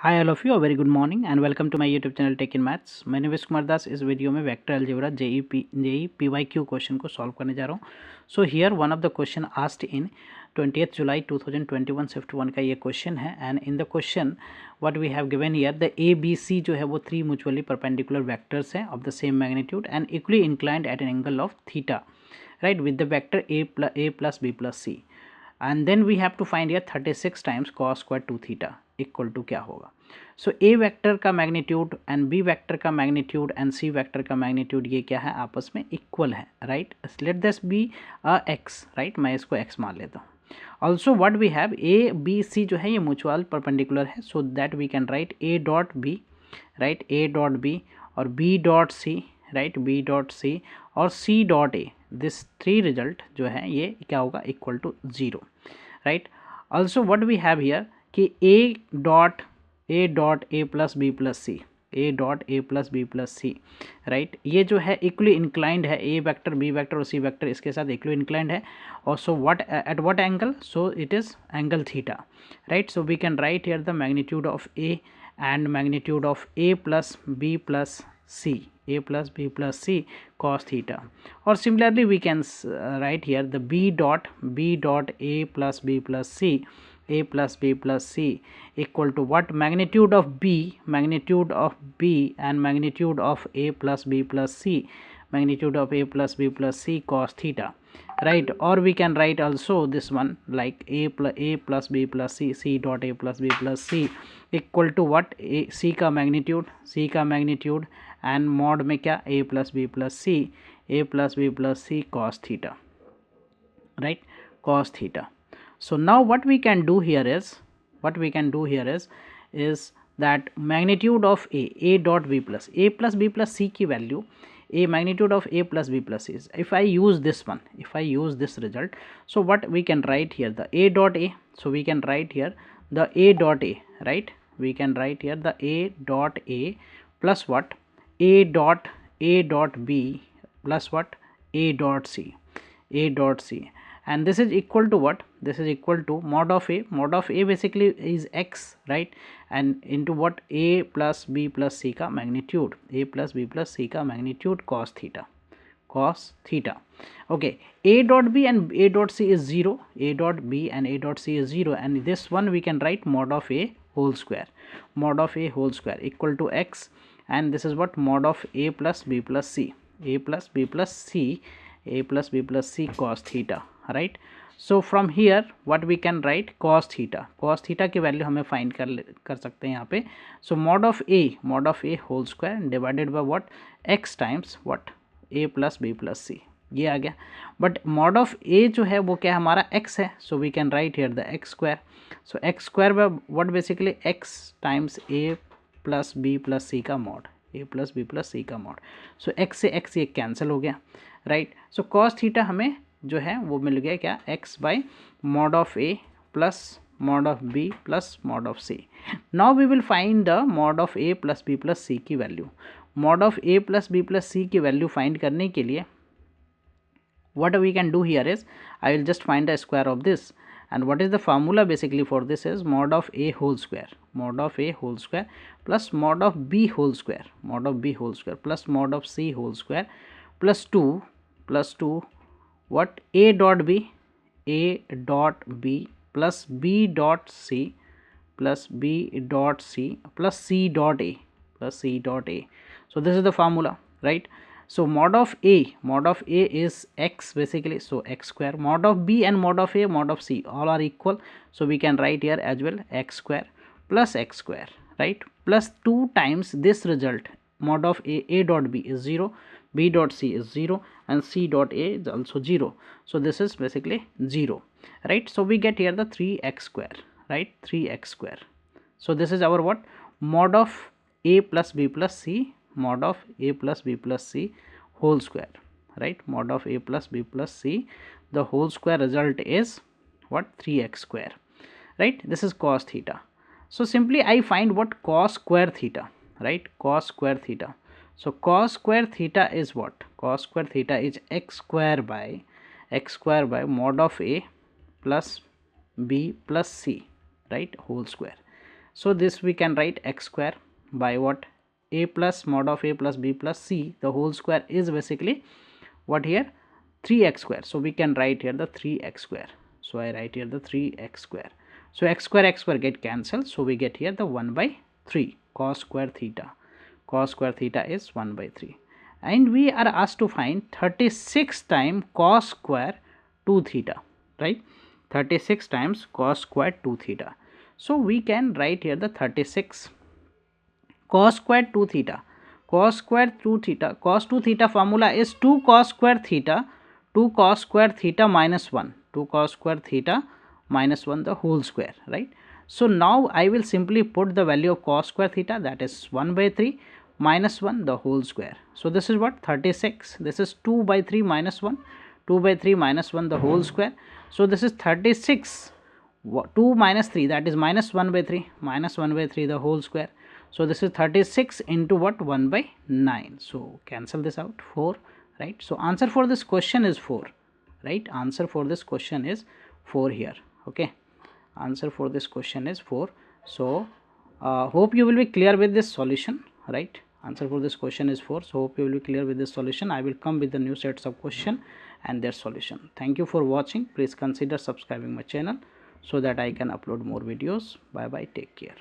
Hi all of you, a very good morning and welcome to my YouTube channel Tech in Maths. मैं निवेश कुमार दास इस video में vector algebra JEE PYQ question को solve करने जा रहा हूँ. So here one of the question asked in 20th July 2021 shift 1 का ये क्वेश्चन है. And in the question what we have given here the A B C जो है वो थ्री म्यूचुअली परपेंडिकुलर वेक्टर्स हैं of the same magnitude and equally inclined at an angle of theta, right, with the vector a plus b plus c. And then we have to find here 36 times cos square 2 theta equal to क्या होगा. So A vector का magnitude and B vector का magnitude and C vector का magnitude ये क्या है, आपस में इक्वल है, right. Let this be a X, right, मैं इसको एक्स मान लेता हूँ. Also what we have A B C जो है ये म्यूचुअल परपेंडिकुलर है, so that we can write A dot B, right, A dot B और B dot C, right, B dot C और C dot A. This three result जो है ये क्या होगा, equal to zero, right. Also what we have here कि A dot A plus B plus C, A dot A plus B plus C, right, ये जो है इक्वली इंक्लाइंड है, ए वेक्टर बी वेक्टर और सी वेक्टर इसके साथ equally inclined है. और so what at what angle, so it is angle theta, right. So we can write here the magnitude of A and magnitude of a plus b plus c, a plus b plus c cos theta. Or similarly we can write here the b dot a plus b plus c, a plus b plus c equal to what, magnitude of b and magnitude of a plus b plus c, magnitude of a plus b plus c cos theta, right. Or we can write also this one like a plus b plus c, c dot a plus b plus c equal to what, A C का magnitude and mod में क्या, A plus B plus C cos theta, right, cos theta. So now what we can do here is that magnitude of A dot B plus B plus C की value, a magnitude of a plus b plus c is, if I use this result, so what we can write here, the a dot a, so we can write here the a dot a, right, we can write here the a dot a plus what, a dot b plus what, a dot c, and this is equal to what, this is equal to mod of a basically is x, right, and into what, a plus b plus c का magnitude, a plus b plus c का magnitude cos theta. Okay, a dot b and a dot c is 0, a dot b and a dot c is 0, and this one we can write mod of a whole square equal to x, and this is what, mod of a plus b plus c, a plus b plus c cos theta, right. So from here what we can write, cos theta की value हमें find कर सकते हैं यहाँ पे. So mod of a whole square divided by what, x times what, a plus b plus c, ये आ गया. But mod of a जो है वो क्या हमारा x है, so we can write here the x square. So x square by what, basically x times a plus b plus c का mod, a plus b plus c का mod. So x से x ये cancel हो गया, right. सो cos theta हमें जो है वो मिल गया क्या, x by mod of a plus mod of b plus mod of c. Now we will find the mod of a plus b plus c की value. mod of a plus b plus c की value find करने के लिए what we can do here is, I will just find the square of this, and what is the formula basically for this is mod of a whole square plus mod of b whole square plus mod of c whole square plus 2 what, a dot b plus b dot c plus c dot a. So this is the formula, right. So mod of a is x basically, so x square, mod of b and mod of a mod of c all are equal, so we can write here as well x square, right, plus 2 times this result, mod of a dot b is 0, b dot c is 0, and c dot a is also 0, so this is basically 0, right. So we get here the 3x square, right, 3x square. So this is our what, mod of a plus b plus c, mod of a plus b plus c whole square, right, mod of a plus b plus c, the whole square result is what, 3x square, right. This is cos theta. So simply I find what, cos square theta, right, cos square theta. So cos square theta is what, cos square theta is x square by mod of a plus b plus c, right, whole square. So this we can write x square by what? A plus mod of a plus b plus c, the whole square is basically what here? 3x square. So we can write here the 3x square. So I write here the 3x square. So x square get cancelled. So we get here the 1 by 3 cos square theta. Cos square theta is 1 by 3. And we are asked to find 36 times cos square 2 theta, right? 36 times cos square 2 theta. So we can write here the 36 cos square 2 theta. Cos square 2 theta. Cos 2 theta formula is 2 cos square theta. 2 cos square theta minus 1. 2 cos square theta minus 1 the whole square, right? So now I will simply put the value of cos square theta, that is 1 by 3 minus 1 the whole square. So this is what? 36. This is 2 by 3 minus 1. 2 by 3 minus 1 the whole square. So this is 36. 2 minus 3, that is minus 1 by 3. Minus 1 by 3 the whole square. So this is 36 into what? 1 by 9. So cancel this out, 4, right? So answer for this question is 4, right? Answer for this question is 4 here. Okay, answer for this question is 4. So hope you will be clear with this solution, right? Answer for this question is 4. So hope you will be clear with this solution. I will come with the new sets of question and their solution. Thank you for watching. Please consider subscribing my channel so that I can upload more videos. Bye bye, take care.